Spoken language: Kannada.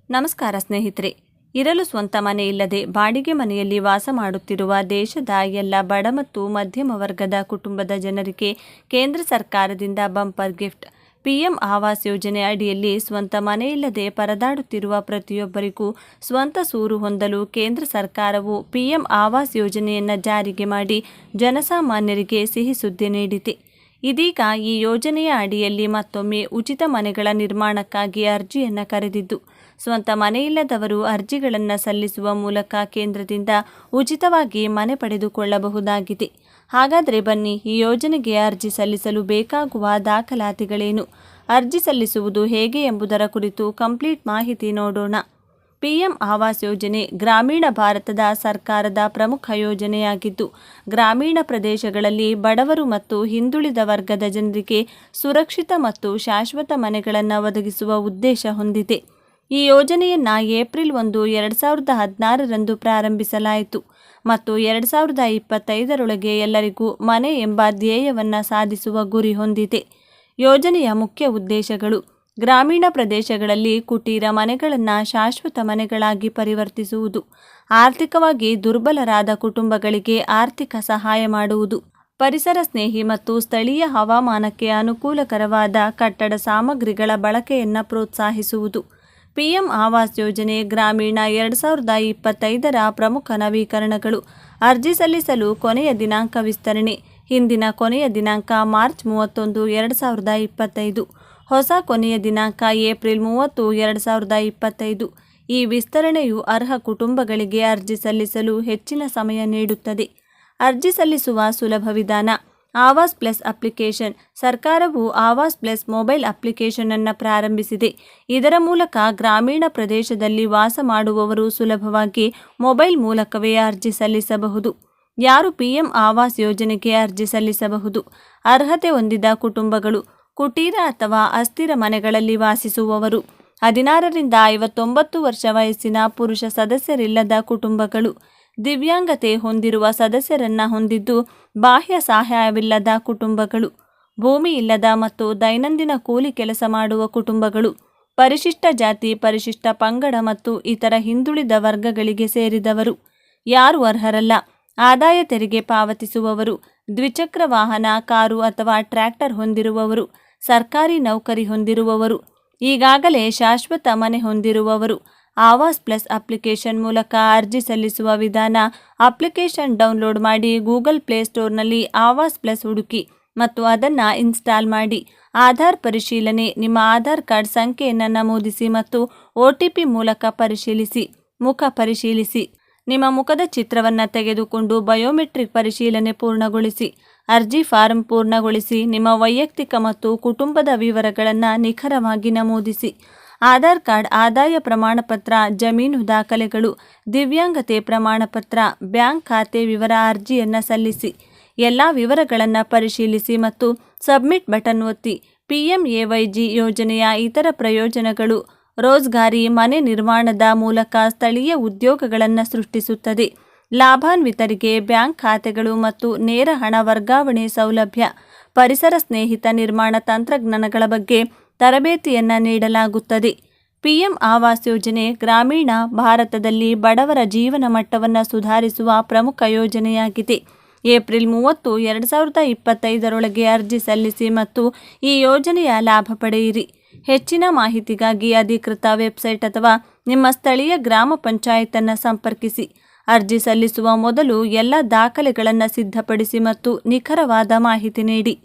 ನಮಸ್ಕಾರ ಸ್ನೇಹಿತರೆ. ಇರಲು ಸ್ವಂತ ಮನೆ ಇಲ್ಲದೆ ಬಾಡಿಗೆ ಮನೆಯಲ್ಲಿ ವಾಸ ಮಾಡುತ್ತಿರುವ ದೇಶದ ಎಲ್ಲ ಬಡ ಮತ್ತು ಮಧ್ಯಮ ವರ್ಗದ ಕುಟುಂಬದ ಜನರಿಗೆ ಕೇಂದ್ರ ಸರ್ಕಾರದಿಂದ ಬಂಪರ್ ಗಿಫ್ಟ್. ಪಿಎಂ ಆವಾಸ್ ಯೋಜನೆ ಅಡಿಯಲ್ಲಿ ಸ್ವಂತ ಮನೆಯಿಲ್ಲದೆ ಪರದಾಡುತ್ತಿರುವ ಪ್ರತಿಯೊಬ್ಬರಿಗೂ ಸ್ವಂತ ಸೂರು ಹೊಂದಲು ಕೇಂದ್ರ ಸರ್ಕಾರವು ಪಿಎಂ ಆವಾಸ್ ಯೋಜನೆಯನ್ನು ಜಾರಿಗೆ ಮಾಡಿ ಜನಸಾಮಾನ್ಯರಿಗೆ ಸಿಹಿ ಸುದ್ದಿ ನೀಡಿದೆ. ಇದೀಗ ಈ ಯೋಜನೆಯ ಅಡಿಯಲ್ಲಿ ಮತ್ತೊಮ್ಮೆ ಉಚಿತ ಮನೆಗಳ ನಿರ್ಮಾಣಕ್ಕಾಗಿ ಅರ್ಜಿಯನ್ನು ಕರೆದಿದ್ದು, ಸ್ವಂತ ಮನೆಯಿಲ್ಲದವರು ಅರ್ಜಿಗಳನ್ನು ಸಲ್ಲಿಸುವ ಮೂಲಕ ಕೇಂದ್ರದಿಂದ ಉಚಿತವಾಗಿ ಮನೆ ಪಡೆದುಕೊಳ್ಳಬಹುದಾಗಿದೆ. ಹಾಗಾದರೆ ಬನ್ನಿ, ಈ ಯೋಜನೆಗೆ ಅರ್ಜಿ ಸಲ್ಲಿಸಲು ಬೇಕಾಗುವ ದಾಖಲಾತಿಗಳೇನು, ಅರ್ಜಿ ಸಲ್ಲಿಸುವುದು ಹೇಗೆ ಎಂಬುದರ ಕುರಿತು ಕಂಪ್ಲೀಟ್ ಮಾಹಿತಿ ನೋಡೋಣ. ಪಿಎಂ ಆವಾಸ್ ಯೋಜನೆ ಗ್ರಾಮೀಣ ಭಾರತದ ಸರ್ಕಾರದ ಪ್ರಮುಖ ಯೋಜನೆಯಾಗಿದ್ದು, ಗ್ರಾಮೀಣ ಪ್ರದೇಶಗಳಲ್ಲಿ ಬಡವರು ಮತ್ತು ಹಿಂದುಳಿದ ವರ್ಗದ ಜನರಿಗೆ ಸುರಕ್ಷಿತ ಮತ್ತು ಶಾಶ್ವತ ಮನೆಗಳನ್ನು ಒದಗಿಸುವ ಉದ್ದೇಶ ಹೊಂದಿದೆ. ಈ ಯೋಜನೆಯನ್ನು ಏಪ್ರಿಲ್ 1, 2016 ಪ್ರಾರಂಭಿಸಲಾಯಿತು ಮತ್ತು 2025 ಎಲ್ಲರಿಗೂ ಮನೆ ಎಂಬ ಧ್ಯೇಯವನ್ನು ಸಾಧಿಸುವ ಗುರಿ ಹೊಂದಿದೆ. ಯೋಜನೆಯ ಮುಖ್ಯ ಉದ್ದೇಶಗಳು: ಗ್ರಾಮೀಣ ಪ್ರದೇಶಗಳಲ್ಲಿ ಕುಟೀರ ಮನೆಗಳನ್ನು ಶಾಶ್ವತ ಮನೆಗಳಾಗಿ ಪರಿವರ್ತಿಸುವುದು, ಆರ್ಥಿಕವಾಗಿ ದುರ್ಬಲರಾದ ಕುಟುಂಬಗಳಿಗೆ ಆರ್ಥಿಕ ಸಹಾಯ ಮಾಡುವುದು, ಪರಿಸರ ಸ್ನೇಹಿ ಮತ್ತು ಸ್ಥಳೀಯ ಹವಾಮಾನಕ್ಕೆ ಅನುಕೂಲಕರವಾದ ಕಟ್ಟಡ ಸಾಮಗ್ರಿಗಳ ಬಳಕೆಯನ್ನು ಪ್ರೋತ್ಸಾಹಿಸುವುದು. ಪಿಎಂ ಆವಾಸ್ ಯೋಜನೆ ಗ್ರಾಮೀಣ 2025 ಪ್ರಮುಖ ನವೀಕರಣಗಳು: ಅರ್ಜಿ ಸಲ್ಲಿಸಲು ಕೊನೆಯ ದಿನಾಂಕ ವಿಸ್ತರಣೆ. ಹಿಂದಿನ ಕೊನೆಯ ದಿನಾಂಕ ಮಾರ್ಚ್ 31, 2025. ಹೊಸ ಕೊನೆಯ ದಿನಾಂಕ ಏಪ್ರಿಲ್ 30, 2025. ಈ ವಿಸ್ತರಣೆಯು ಅರ್ಹ ಕುಟುಂಬಗಳಿಗೆ ಅರ್ಜಿ ಸಲ್ಲಿಸಲು ಹೆಚ್ಚಿನ ಸಮಯ ನೀಡುತ್ತದೆ. ಅರ್ಜಿ ಸಲ್ಲಿಸುವ ಸುಲಭ ವಿಧಾನ: ಆವಾಸ್ ಪ್ಲಸ್ ಅಪ್ಲಿಕೇಶನ್. ಸರ್ಕಾರವು ಆವಾಸ್ ಪ್ಲಸ್ ಮೊಬೈಲ್ ಅಪ್ಲಿಕೇಶನ್ ಅನ್ನು ಪ್ರಾರಂಭಿಸಿದೆ. ಇದರ ಮೂಲಕ ಗ್ರಾಮೀಣ ಪ್ರದೇಶದಲ್ಲಿ ವಾಸ ಮಾಡುವವರು ಸುಲಭವಾಗಿ ಮೊಬೈಲ್ ಮೂಲಕವೇ ಅರ್ಜಿ ಸಲ್ಲಿಸಬಹುದು. ಯಾರು ಪಿಎಂ ಆವಾಸ್ ಯೋಜನೆಗೆ ಅರ್ಜಿ ಸಲ್ಲಿಸಬಹುದು? ಅರ್ಹತೆ ಹೊಂದಿದ ಕುಟುಂಬಗಳು, ಕುಟೀರ ಅಥವಾ ಅಸ್ಥಿರ ಮನೆಗಳಲ್ಲಿ ವಾಸಿಸುವವರು, 16 ರಿಂದ 59 ವರ್ಷ ವಯಸ್ಸಿನ ಪುರುಷ ಸದಸ್ಯರಿಲ್ಲದ ಕುಟುಂಬಗಳು, ದಿವ್ಯಾಂಗತೆ ಹೊಂದಿರುವ ಸದಸ್ಯರನ್ನು ಹೊಂದಿದ್ದು ಬಾಹ್ಯ ಸಹಾಯವಿಲ್ಲದ ಕುಟುಂಬಗಳು, ಭೂಮಿ ಇಲ್ಲದ ಮತ್ತು ದೈನಂದಿನ ಕೂಲಿ ಕೆಲಸ ಮಾಡುವ ಕುಟುಂಬಗಳು, ಪರಿಶಿಷ್ಟ ಜಾತಿ, ಪರಿಶಿಷ್ಟ ಪಂಗಡ ಮತ್ತು ಇತರ ಹಿಂದುಳಿದ ವರ್ಗಗಳಿಗೆ ಸೇರಿದವರು. ಯಾರು ಅರ್ಹರಲ್ಲ? ಆದಾಯ ತೆರಿಗೆ ಪಾವತಿಸುವವರು, ದ್ವಿಚಕ್ರ ವಾಹನ, ಕಾರು ಅಥವಾ ಟ್ರ್ಯಾಕ್ಟರ್ ಹೊಂದಿರುವವರು, ಸರ್ಕಾರಿ ನೌಕರಿ ಹೊಂದಿರುವವರು, ಈಗಾಗಲೇ ಶಾಶ್ವತ ಮನೆ ಹೊಂದಿರುವವರು. ಆವಾಸ್ ಪ್ಲಸ್ ಅಪ್ಲಿಕೇಶನ್ ಮೂಲಕ ಅರ್ಜಿ ಸಲ್ಲಿಸುವ ವಿಧಾನ: ಅಪ್ಲಿಕೇಶನ್ ಡೌನ್ಲೋಡ್ ಮಾಡಿ ಗೂಗಲ್ ಪ್ಲೇಸ್ಟೋರ್ನಲ್ಲಿ ಆವಾಸ್ ಪ್ಲಸ್ ಹುಡುಕಿ ಮತ್ತು ಅದನ್ನು ಇನ್ಸ್ಟಾಲ್ ಮಾಡಿ. ಆಧಾರ್ ಪರಿಶೀಲನೆ: ನಿಮ್ಮ ಆಧಾರ್ ಕಾರ್ಡ್ ಸಂಖ್ಯೆಯನ್ನು ನಮೂದಿಸಿ ಮತ್ತು OTP ಮೂಲಕ ಪರಿಶೀಲಿಸಿ. ಮುಖ ಪರಿಶೀಲಿಸಿ: ನಿಮ್ಮ ಮುಖದ ಚಿತ್ರವನ್ನು ತೆಗೆದುಕೊಂಡು ಬಯೋಮೆಟ್ರಿಕ್ ಪರಿಶೀಲನೆ ಪೂರ್ಣಗೊಳಿಸಿ. ಅರ್ಜಿ ಫಾರಂ ಪೂರ್ಣಗೊಳಿಸಿ. ನಿಮ್ಮ ವೈಯಕ್ತಿಕ ಮತ್ತು ಕುಟುಂಬದ ವಿವರಗಳನ್ನು ನಿಖರವಾಗಿ ನಮೂದಿಸಿ. ಆಧಾರ್ ಕಾರ್ಡ್, ಆದಾಯ ಪ್ರಮಾಣಪತ್ರ, ಜಮೀನು ದಾಖಲೆಗಳು, ದಿವ್ಯಾಂಗತೆ ಪ್ರಮಾಣಪತ್ರ, ಬ್ಯಾಂಕ್ ಖಾತೆ ವಿವರ. ಅರ್ಜಿಯನ್ನು ಸಲ್ಲಿಸಿ. ಎಲ್ಲ ವಿವರಗಳನ್ನು ಪರಿಶೀಲಿಸಿ ಮತ್ತು ಸಬ್ಮಿಟ್ ಬಟನ್ ಒತ್ತಿ. PMAYG ಯೋಜನೆಯ ಇತರ ಪ್ರಯೋಜನಗಳು: ರೋಜ್ಗಾರಿ, ಮನೆ ನಿರ್ಮಾಣದ ಮೂಲಕ ಸ್ಥಳೀಯ ಉದ್ಯೋಗಗಳನ್ನು ಸೃಷ್ಟಿಸುತ್ತದೆ. ಲಾಭಾನ್ವಿತರಿಗೆ ಬ್ಯಾಂಕ್ ಖಾತೆಗಳು ಮತ್ತು ನೇರ ಹಣ ವರ್ಗಾವಣೆ ಸೌಲಭ್ಯ. ಪರಿಸರ ಸ್ನೇಹಿತ ನಿರ್ಮಾಣ ತಂತ್ರಜ್ಞಾನಗಳ ಬಗ್ಗೆ ತರಬೇತಿಯನ್ನು ನೀಡಲಾಗುತ್ತದೆ. ಪಿಎಂ ಆವಾಸ್ ಯೋಜನೆ ಗ್ರಾಮೀಣ ಭಾರತದಲ್ಲಿ ಬಡವರ ಜೀವನ ಮಟ್ಟವನ್ನು ಸುಧಾರಿಸುವ ಪ್ರಮುಖ ಯೋಜನೆಯಾಗಿದೆ. ಏಪ್ರಿಲ್ 30, 2025 ಅರ್ಜಿ ಸಲ್ಲಿಸಿ ಮತ್ತು ಈ ಯೋಜನೆಯ ಲಾಭ ಪಡೆಯಿರಿ. ಹೆಚ್ಚಿನ ಮಾಹಿತಿಗಾಗಿ ಅಧಿಕೃತ ವೆಬ್ಸೈಟ್ ಅಥವಾ ನಿಮ್ಮ ಸ್ಥಳೀಯ ಗ್ರಾಮ ಪಂಚಾಯತನ್ನು ಸಂಪರ್ಕಿಸಿ. ಅರ್ಜಿ ಸಲ್ಲಿಸುವ ಮೊದಲು ಎಲ್ಲ ದಾಖಲೆಗಳನ್ನು ಸಿದ್ಧಪಡಿಸಿ ಮತ್ತು ನಿಖರವಾದ ಮಾಹಿತಿ ನೀಡಿ.